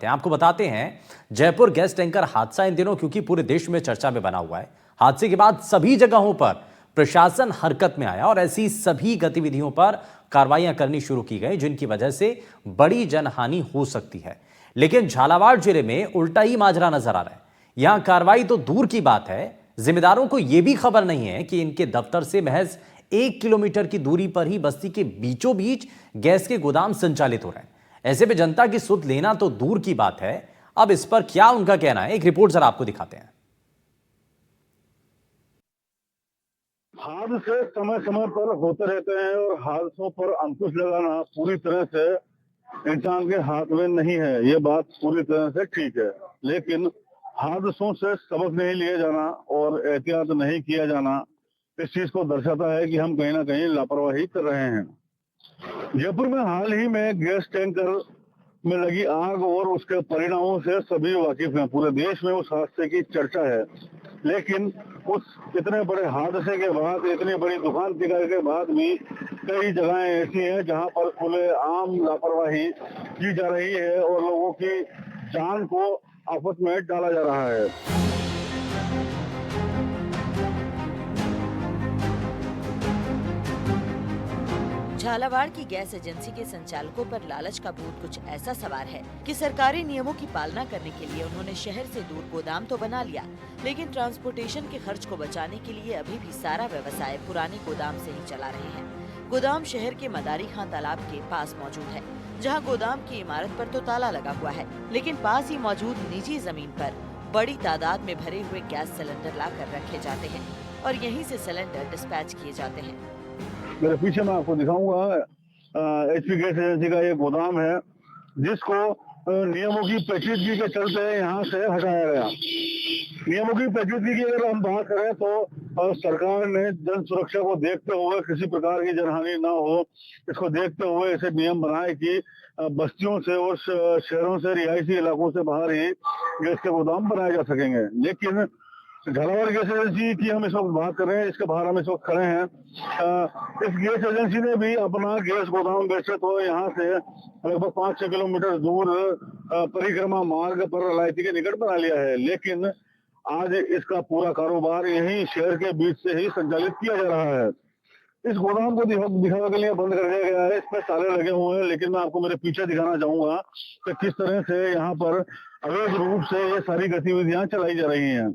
आपको बताते हैं जयपुर गैस टैंकर हादसा इन दिनों क्योंकि पूरे देश में चर्चा में बना हुआ है। हादसे के बाद सभी जगहों पर प्रशासन हरकत में आया और ऐसी सभी गतिविधियों पर कार्रवाइयां करनी शुरू की गई जिनकी वजह से बड़ी जनहानि हो सकती है। लेकिन झालावाड़ जिले में उल्टा ही माजरा नजर आ रहा है। यहां कार्रवाई तो दूर की बात है, जिम्मेदारों को यह भी खबर नहीं है कि इनके दफ्तर से महज 1 किलोमीटर की दूरी पर ही बस्ती के बीचों बीच गैस के गोदाम संचालित हो रहे हैं। ऐसे में जनता की सुध लेना तो दूर की बात है। अब इस पर क्या उनका कहना है, एक रिपोर्ट जरा आपको दिखाते हैं। हादसे समय समय पर होते रहते हैं और हादसों पर अंकुश लगाना पूरी तरह से इंसान के हाथ में नहीं है। ये बात पूरी तरह से ठीक है, लेकिन हादसों से सबक नहीं लिया जाना और एहतियात नहीं किया जाना इस चीज को दर्शाता है कि हम कहीं ना कहीं लापरवाही कर रहे हैं। जयपुर में हाल ही में गैस टैंकर में लगी आग और उसके परिणामों से सभी वाकिफ हैं। पूरे देश में उस हादसे की चर्चा है, लेकिन उस इतने बड़े हादसे के बाद, इतनी बड़ी दुकान पिटाई के बाद भी कई जगहें ऐसी हैं जहां पर खुले आम लापरवाही की जा रही है और लोगों की जान को आफत में डाला जा रहा है। झालावाड़ की गैस एजेंसी के संचालकों पर लालच का भूत कुछ ऐसा सवार है कि सरकारी नियमों की पालना करने के लिए उन्होंने शहर से दूर गोदाम तो बना लिया, लेकिन ट्रांसपोर्टेशन के खर्च को बचाने के लिए अभी भी सारा व्यवसाय पुराने गोदाम से ही चला रहे हैं। गोदाम शहर के मदारी खां तालाब के पास मौजूद है, जहाँ गोदाम की इमारत पर तो ताला लगा हुआ है, लेकिन पास ही मौजूद निजी जमीन पर बड़ी तादाद में भरे हुए गैस सिलेंडर लाकर रखे जाते हैं और यहीं से सिलेंडर डिस्पैच किए जाते हैं। मेरे पीछे मैं आपको दिखाऊंगा HP गैस एजेंसी का ये गोदाम है, जिसको नियमों की पेचीदगी के चलते यहाँ से हटाया गया। नियमों की पेचीदगी की अगर हम बात करें तो सरकार ने जन सुरक्षा को देखते हुए, किसी प्रकार की जनहानि ना हो इसको देखते हुए ऐसे नियम बनाए कि बस्तियों से और शहरों से, रिहायशी इलाकों से बाहर ही गैस के गोदाम बनाए जा सकेंगे। लेकिन झालावाड़ गैस एजेंसी की हम इस वक्त बात कर रहे हैं, इसके बाहर हम इस वक्त खड़े हैं। इस गैस एजेंसी ने भी अपना गैस गोदाम वैसे तो यहाँ से लगभग 5-6 किलोमीटर दूर परिक्रमा मार्ग पर रलायती के निकट बना लिया है, लेकिन आज इसका पूरा कारोबार यही शहर के बीच से ही संचालित किया जा रहा है। इस गोदाम को दिखाने के लिए बंद कर दिया गया है, इसमें ताले लगे हुए हैं, लेकिन मैं आपको मेरे पीछे दिखाना चाहूंगा कि किस तरह से यहाँ पर अवैध रूप से ये सारी गतिविधियां चलाई जा रही हैं।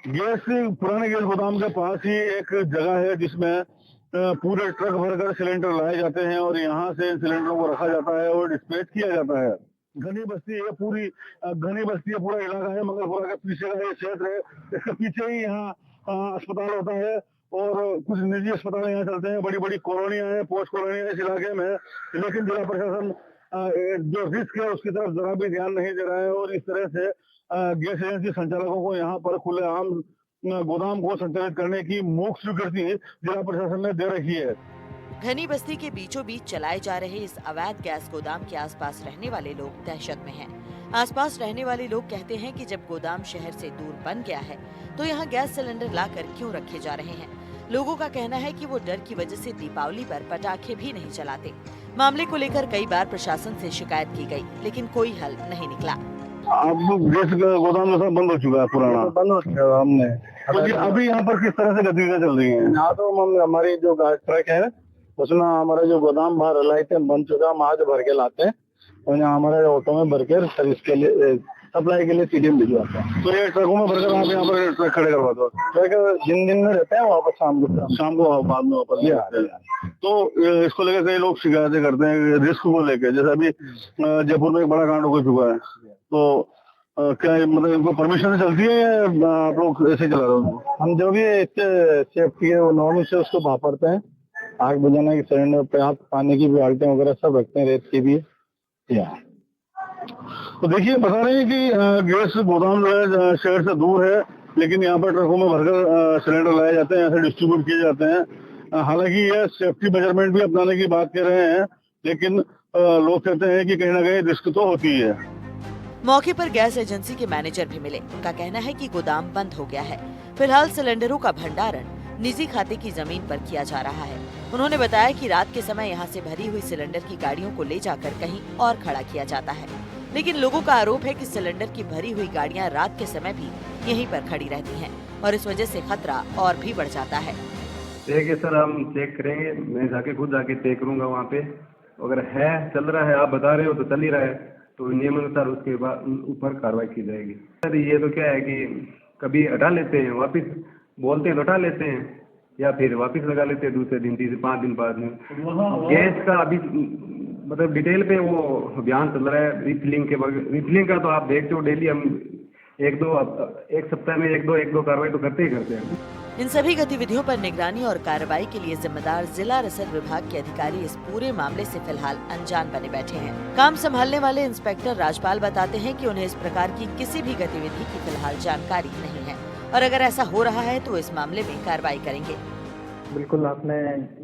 पुराने गैस गोदाम के पास ही एक जगह है जिसमें पूरे ट्रक भरकर सिलेंडर लाए जाते हैं और यहाँ से इन सिलेंडरों को रखा जाता है और डिस्पैच किया जाता है। घनी बस्ती है, पूरा इलाका है। मंगलपुरा के पीछे का ये क्षेत्र है, इसके पीछे ही यहाँ अस्पताल होता है और कुछ निजी अस्पताल यहाँ चलते हैं। बड़ी बड़ी कॉलोनियां हैं, पोस्ट कॉलोनियां इस इलाके में, लेकिन जिला प्रशासन जो रिस्क है उसकी तरफ जरा भी ध्यान नहीं दे रहा है और इस तरह से गैस एजेंसी संचालकों को यहाँ पर खुलेआम गोदाम को संचालित करने की मूक स्वीकृति जिला प्रशासन ने दे रखी है। घनी बस्ती के बीचों बीच चलाए जा रहे इस अवैध गैस गोदाम के आसपास रहने वाले लोग दहशत में हैं। आसपास रहने वाले लोग कहते हैं कि जब गोदाम शहर से दूर बन गया है तो यहाँ गैस सिलेंडर लाकर क्यों रखे जा रहे हैं। लोगों का कहना है कि वो डर की वजह से दीपावली पर पटाखे भी नहीं चलाते। मामले को लेकर कई बार प्रशासन से शिकायत की गई, लेकिन कोई हल नहीं निकला। अब गैस गोदाम सब बंद हो चुका है, पुराना बंद हो चुका है हमने। अभी यहाँ पर किस तरह से गतिविधियां चल रही हैं? यहाँ तो हमारी जो ट्रक है उसमें हमारा जो गोदाम बाहर लाइट बन चुका है, हम आज भर के लाते हैं और यहाँ हमारे ऑटो में भर के सर्विस के लिए, सप्लाई के लिए सीडीएम भिजवाते हैं। तो ये ट्रकों में भरकर आप यहाँ पर ट्रक खड़े करवा दो? ट्रक दिन में रहते हैं, वापस शाम को बाद में वापस। तो इसको लेकर कई लोग शिकायतें करते हैं रिस्क को लेकर। जैसे अभी जयपुर में एक बड़ा कांड हो चुका है, तो क्या मतलब इनको परमिशन चलती है या आप लोग ऐसे चला रहे हो? हम जो भी सेफ्टी है वो नॉर्मल से उसको भापरते हैं। आग बुझाने की सिलेंडर पे आप पानी की बाल्टियां वगैरह सब रखते हैं, रेत की भी। तो देखिए, बता रहे हैं कि गैस गोदाम जो है शहर से दूर है, लेकिन यहाँ पर ट्रकों में भरकर सिलेंडर लाए जाते हैं, ऐसे डिस्ट्रीब्यूट किए जाते हैं। हालांकि ये सेफ्टी मेजरमेंट भी अपनाने की बात कर रहे हैं, लेकिन लोग कहते हैं कि कहीं ना कहीं रिस्क तो होती है। मौके पर गैस एजेंसी के मैनेजर भी मिले। उनका कहना है कि गोदाम बंद हो गया है। फिलहाल सिलेंडरों का भंडारण निजी खाते की जमीन पर किया जा रहा है। उन्होंने बताया कि रात के समय यहां से भरी हुई सिलेंडर की गाड़ियों को ले जाकर कहीं और खड़ा किया जाता है। लेकिन लोगों का आरोप है कि सिलेंडर की भरी हुई गाड़ियां रात के समय भी यहीं पर खड़ी रहती हैं और इस वजह से खतरा और भी बढ़ जाता है। देखिए सर, हम चेक करेंगे, मैं खुद जाके चेक करूंगा वहाँ पे। अगर है, चल रहा है, आप बता रहे हो तो चल ही रहा है, तो नियमानुसार उसके बाद ऊपर कार्रवाई की जाएगी। सर ये तो क्या है कि कभी हटा लेते हैं, वापस बोलते हैं तो हटा लेते हैं, या फिर वापस लगा लेते हैं दूसरे दिन, 3 से 5 दिन बाद में। गैस का अभी मतलब डिटेल पे वो अभियान चल रहा है रिफिलिंग का, तो आप देखते हो डेली हम एक सप्ताह में एक दो कार्रवाई तो करते ही करते हैं। इन सभी गतिविधियों पर निगरानी और कार्रवाई के लिए जिम्मेदार जिला रसद विभाग के अधिकारी इस पूरे मामले से फिलहाल अनजान बने बैठे हैं। काम संभालने वाले इंस्पेक्टर राजपाल बताते हैं कि उन्हें इस प्रकार की किसी भी गतिविधि की फिलहाल जानकारी नहीं है और अगर ऐसा हो रहा है तो इस मामले में कार्रवाई करेंगे। बिल्कुल, आपने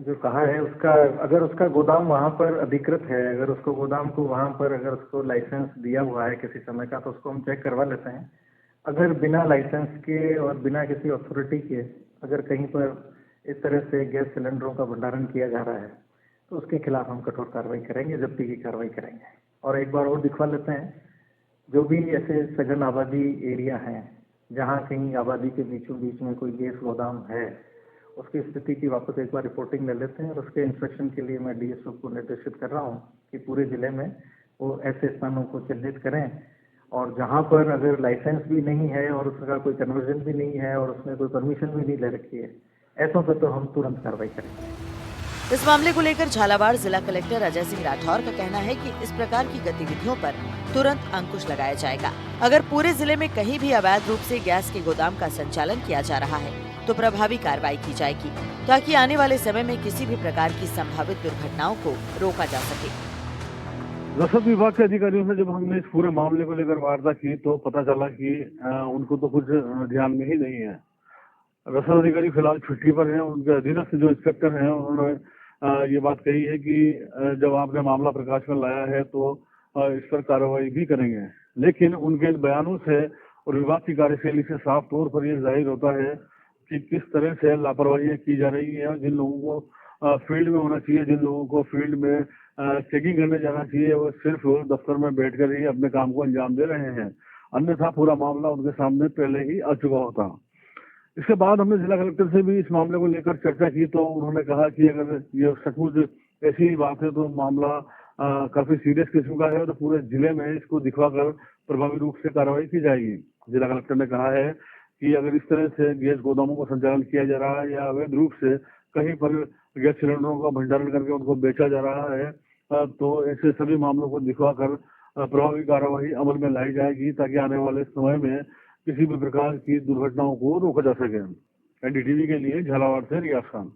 जो कहा है उसका, अगर उसका गोदाम वहाँ पर अधिकृत है, अगर उसको गोदाम को वहाँ पर अगर उसको लाइसेंस दिया हुआ है किसी समय का, तो उसको हम चेक करवा लेते हैं। अगर बिना लाइसेंस के और बिना किसी अथॉरिटी के अगर कहीं पर इस तरह से गैस सिलेंडरों का भंडारण किया जा रहा है तो उसके खिलाफ हम कठोर कार्रवाई करेंगे, जब्ती की कार्रवाई करेंगे। और एक बार और दिखवा लेते हैं, जो भी ऐसे सघन आबादी एरिया हैं जहाँ कहीं आबादी के बीचों बीच में कोई गैस गोदाम है, उसकी स्थिति की वापस एक बार रिपोर्टिंग ले लेते हैं और उसके इंस्पेक्शन के लिए मैं डीएसओ को निर्देशित कर रहा हूँ कि पूरे जिले में वो ऐसे स्थानों को चिन्हित करें और जहाँ पर अगर लाइसेंस भी नहीं है और उसका कोई कन्वर्जन भी नहीं है और उसने कोई परमिशन भी नहीं ले रखी है, ऐसों पर तो हम तुरंत कार्रवाई करेंगे। इस मामले को लेकर झालावाड़ जिला कलेक्टर अजय सिंह राठौर का कहना है कि इस प्रकार की गतिविधियों पर तुरंत अंकुश लगाया जाएगा। अगर पूरे जिले में कहीं भी अवैध रूप से गैस के गोदाम का संचालन किया जा रहा है तो प्रभावी कार्रवाई की जाएगी ताकि आने वाले समय में किसी भी प्रकार की संभावित दुर्घटनाओं को रोका जा सके। रसद विभाग के अधिकारियों से जब हमने इस पूरे मामले को लेकर वार्ता की तो पता चला कि उनको तो कुछ ध्यान में ही नहीं है। रसद अधिकारी फिलहाल छुट्टी पर हैं। उनके अधीनस्थ जो इंस्पेक्टर हैं उन्होंने ये बात कही है कि जब आपने मामला प्रकाश में लाया है तो इस पर कार्रवाई भी करेंगे, लेकिन उनके बयानों से और विभाग की कार्यशैली से साफ तौर पर यह जाहिर होता है कि किस तरह से लापरवाही की जा रही है। जिन लोगों को फील्ड में होना चाहिए, जिन लोगों को फील्ड में चेकिंग करने जाना चाहिए, वो सिर्फ दफ्तर में बैठकर ही अपने काम को अंजाम दे रहे हैं, अन्यथा पूरा मामला उनके सामने पहले ही आ चुका होता। इसके बाद हमने जिला कलेक्टर से भी इस मामले को लेकर चर्चा की तो उन्होंने कहा कि अगर ये सचमुच ऐसी बात है तो मामला काफी सीरियस किस्म का है और पूरे जिले में इसको दिखवाकर प्रभावी रूप से कार्रवाई की जाएगी। जिला कलेक्टर ने कहा है कि अगर इस तरह से गैस गोदामों का संचालन किया जा रहा है या अवैध रूप से कहीं पर गैस सिलेंडरों का भंडारण करके उनको बेचा जा रहा है तो ऐसे सभी मामलों को दिखवाकर प्रभावी कार्रवाई अमल में लाई जाएगी ताकि आने वाले समय में किसी भी प्रकार की दुर्घटनाओं को रोका जा सके। एनडीटीवी के लिए झालावाड़ से रियाज खान।